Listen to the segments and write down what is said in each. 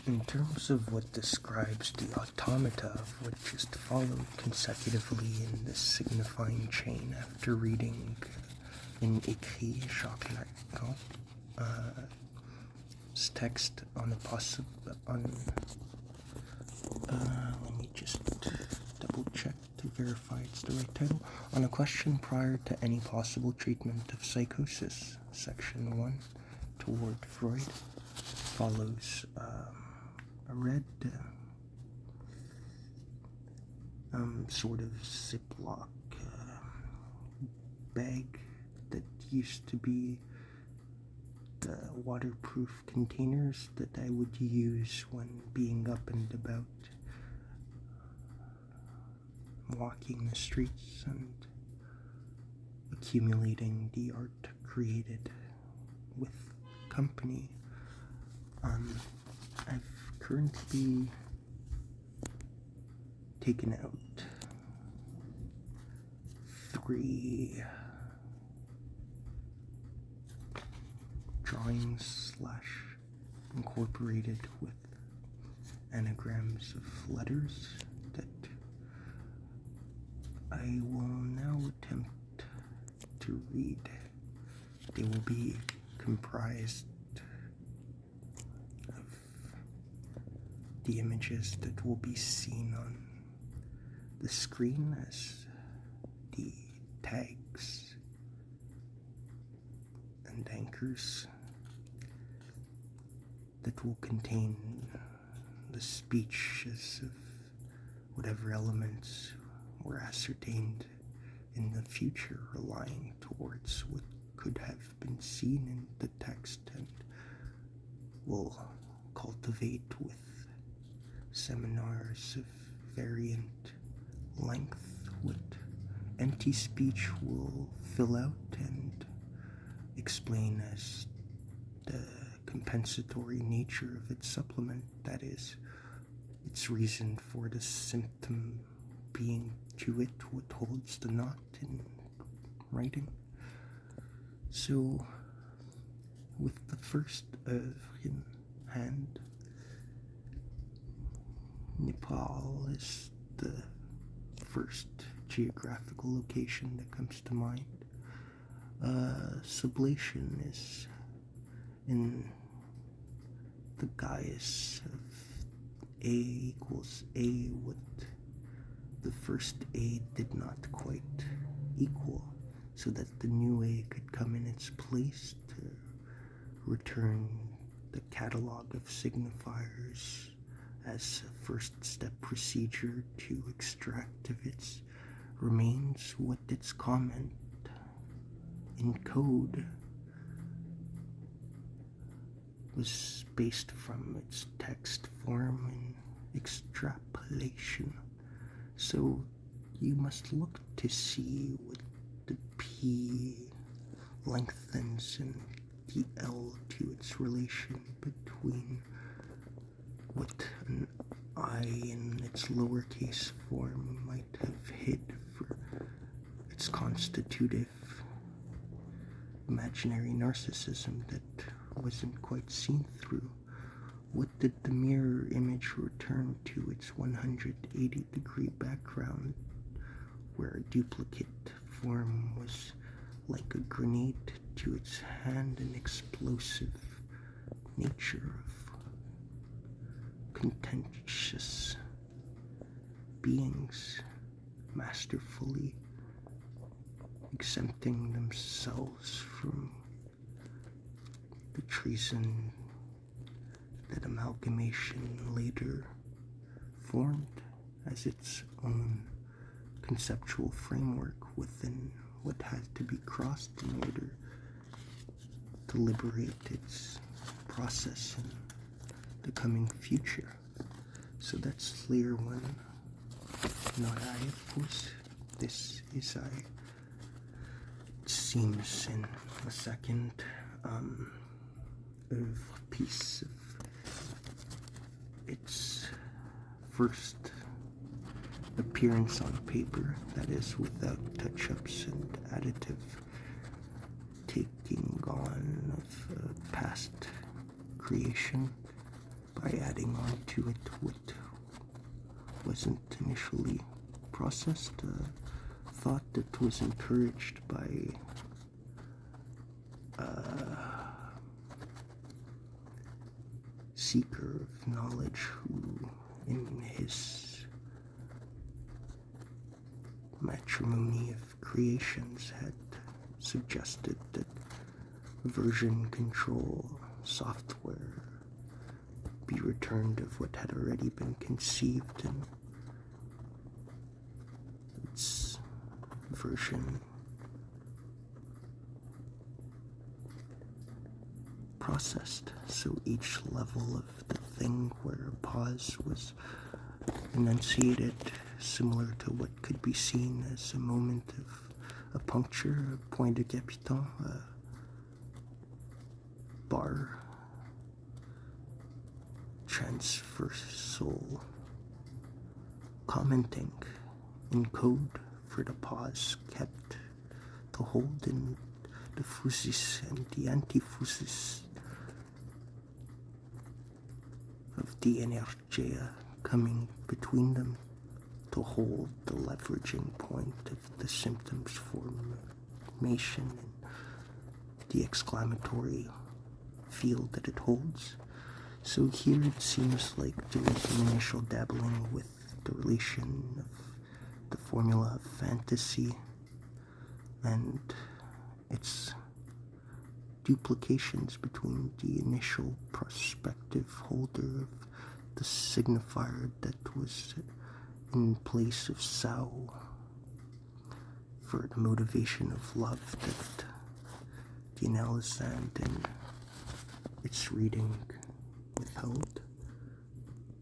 In terms of what describes the automata of what just followed consecutively in this signifying chain after reading in écrit Jacques Lacan, text on a let me just double check to verify it's the right title. On a question prior to any possible treatment of psychosis, section 1, toward Freud, follows a red sort of Ziploc bag that used to be the waterproof containers that I would use when being up and about, walking the streets and accumulating the art created with company. I've currently taken out 3 drawings / incorporated with anagrams of letters that I will now attempt to read. They will be comprised of the images that will be seen on the screen as the tags and anchors that will contain the speeches of whatever elements were ascertained in the future, relying towards what could have been seen in the text, and will cultivate with seminars of variant length what empty speech will fill out and explain as the compensatory nature of its supplement, that is, its reason for the symptom being to it what holds the knot in writing. So, with the first œuvre in hand, Nepal is the first geographical location that comes to mind. Sublation is in the guise of A equals A, what the first A did not quite equal, so that the new A could come in its place to return the catalog of signifiers as a first step procedure to extract of its remains what its comment in code was based from its text form and extrapolation. So you must look to see what the P lengthens and the L to its relation between what an I in its lowercase form might have hid for its constitutive imaginary narcissism that wasn't quite seen through. What did the mirror image return to its 180-degree background, where a duplicate form was like a grenade to its hand, an explosive nature of contentious beings masterfully exempting themselves from the treason that amalgamation later formed as its own conceptual framework within what had to be crossed in order to liberate its process in the coming future. So that's layer 1. Not I, of course. This is I. It seems in a second of piece of its first appearance on paper, that is without touch-ups and additive taking on of past creation by by adding on to it what wasn't initially processed, thought that was encouraged by seeker of knowledge who, in his matrimony of creations, had suggested that version control software be returned of what had already been conceived and its version processed. So each level of the thing where a pause was enunciated, similar to what could be seen as a moment of a puncture, a point de capitant, a bar, transversal commenting in code for the pause kept the hold in the phusis and the antiphusis of the energia coming between them to hold the leveraging point of the symptoms formation and the exclamatory field that it holds. So here it seems like there is an initial dabbling with the relation of the formula of fantasy and its duplications between the initial prospective holder of the signifier that was in place of Sao for the motivation of love that the analysand in its reading withheld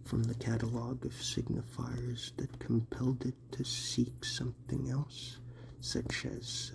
from the catalogue of signifiers that compelled it to seek something else, such as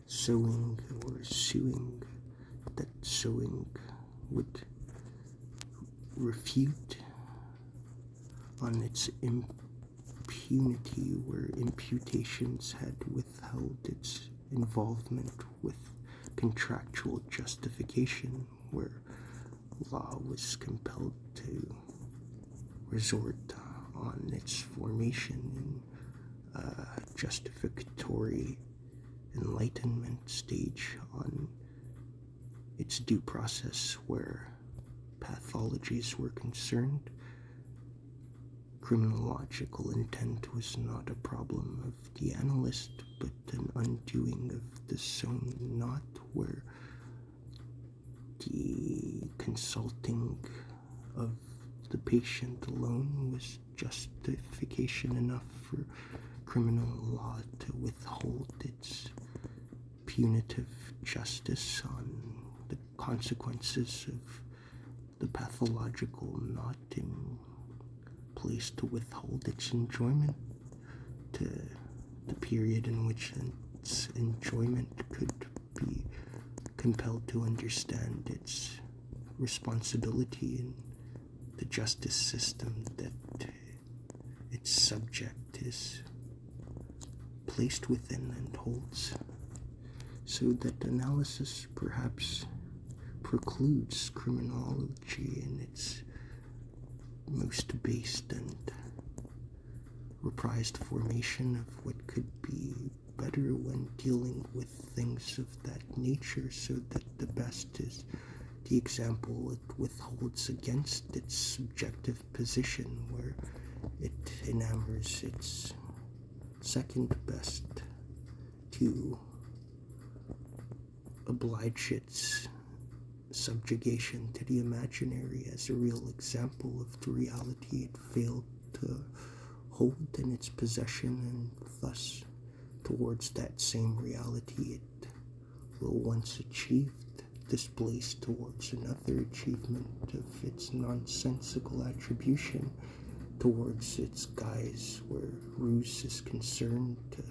sowing or suing, that sowing would refute on its impunity, where imputations had withheld its involvement with contractual justification, where law was compelled to resort on its formation in justificatory enlightenment stage on its due process, where pathologies were concerned. Criminological intent was not a problem of the analyst, but an undoing of the sewn knot, where the consulting of the patient alone was justification enough for criminal law to withhold its punitive justice on the consequences of the pathological knot in place to withhold its enjoyment to the period in which its enjoyment could be compelled to understand its responsibility in the justice system that its subject is placed within and holds, so that analysis perhaps precludes criminology in its most based and reprised formation of what could be better when dealing with things of that nature, so that the best is the example it withholds against its subjective position, where it enamors its second best to oblige its subjugation to the imaginary as a real example of the reality it failed to hold in its possession, and thus towards that same reality it will, once achieved, displace towards another achievement of its nonsensical attribution towards its guise, where ruse is concerned, to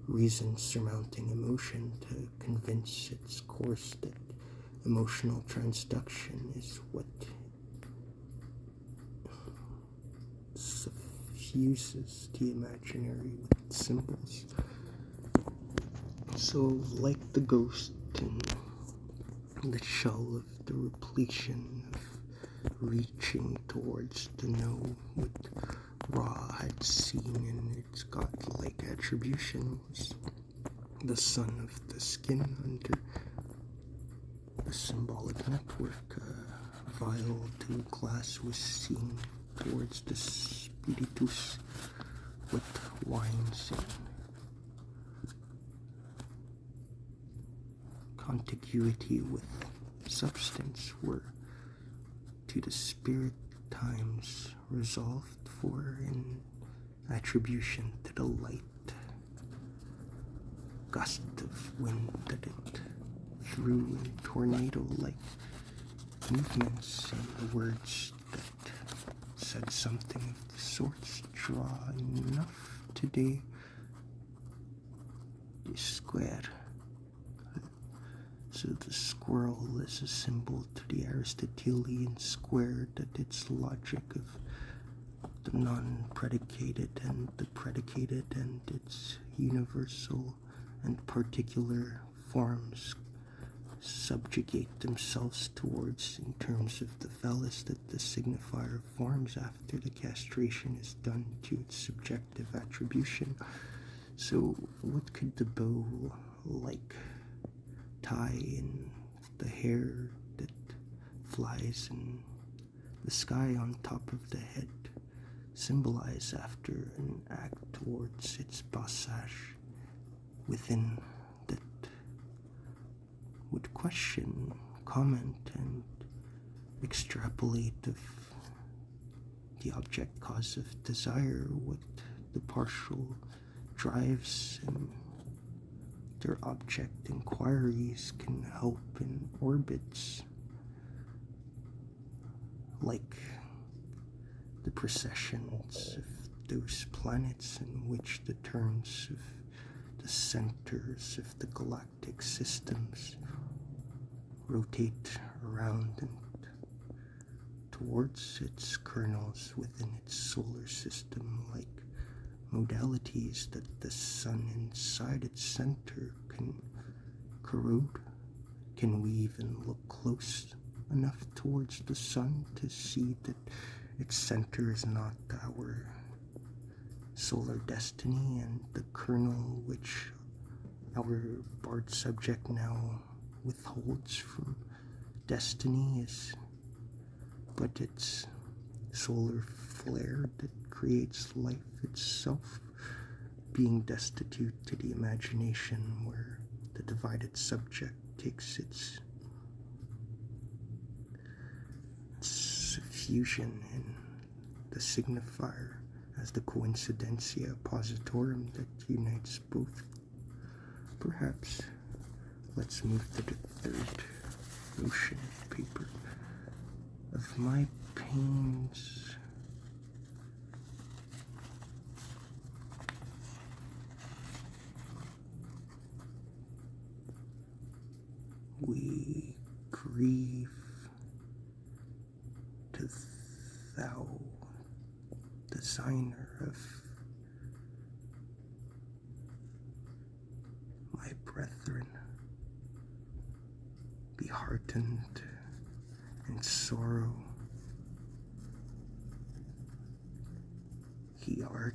reason surmounting emotion, to convince its course that emotional transduction is what suffuses the imaginary with symbols. So, like the ghost in the shell of the repletion of reaching towards to know what Ra had seen in its godlike attribution was the son of the skin under the symbolic network. A vial to glass was seen towards the spiritus with wines in contiguity with substance were to the spirit times resolved for in attribution to the light gust of wind that it threw in tornado-like movements, and the words that said something of the sorts draw enough today. The square. So the squirrel is a symbol to the Aristotelian square, that its logic of the non-predicated and the predicated and its universal and particular forms subjugate themselves towards in terms of the phallus that the signifier forms after the castration is done to its subjective attribution. So what could the bow like tie in the hair that flies in the sky on top of the head symbolize after an act towards its passage within that would question, comment, and extrapolate of the object cause of desire, what the partial drives and their object inquiries can help in orbits like the precessions of those planets in which the turns of the centers of the galactic systems rotate around and towards its kernels within its solar system, like modalities that the sun inside its center can corrode. Can we even look close enough towards the sun to see that its center is not our solar destiny, and the kernel which our Bard subject now withholds from destiny is but its solar flare that creates life itself, being destitute to the imagination where the divided subject takes its suffusion in the signifier as the coincidentia positorum that unites both. Perhaps let's move to the third ocean paper of my pains. We grieve to thou, designer of my brethren, be heartened in sorrow. He art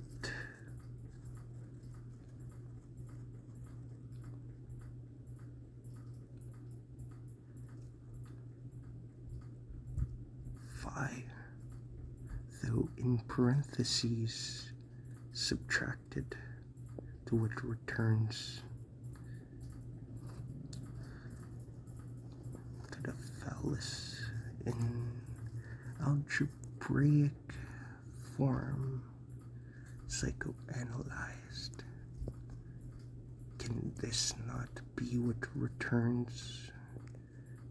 though in parentheses subtracted, to which returns to the phallus in algebraic form, psychoanalyzed. Can this not be what returns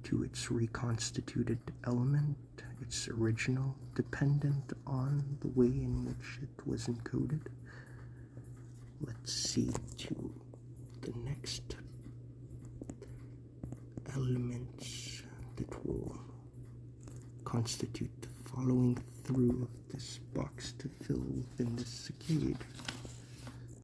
to its reconstituted element, its original, dependent on the way in which it was encoded? Let's see to the next elements that will constitute the following through of this box to fill within this saccade.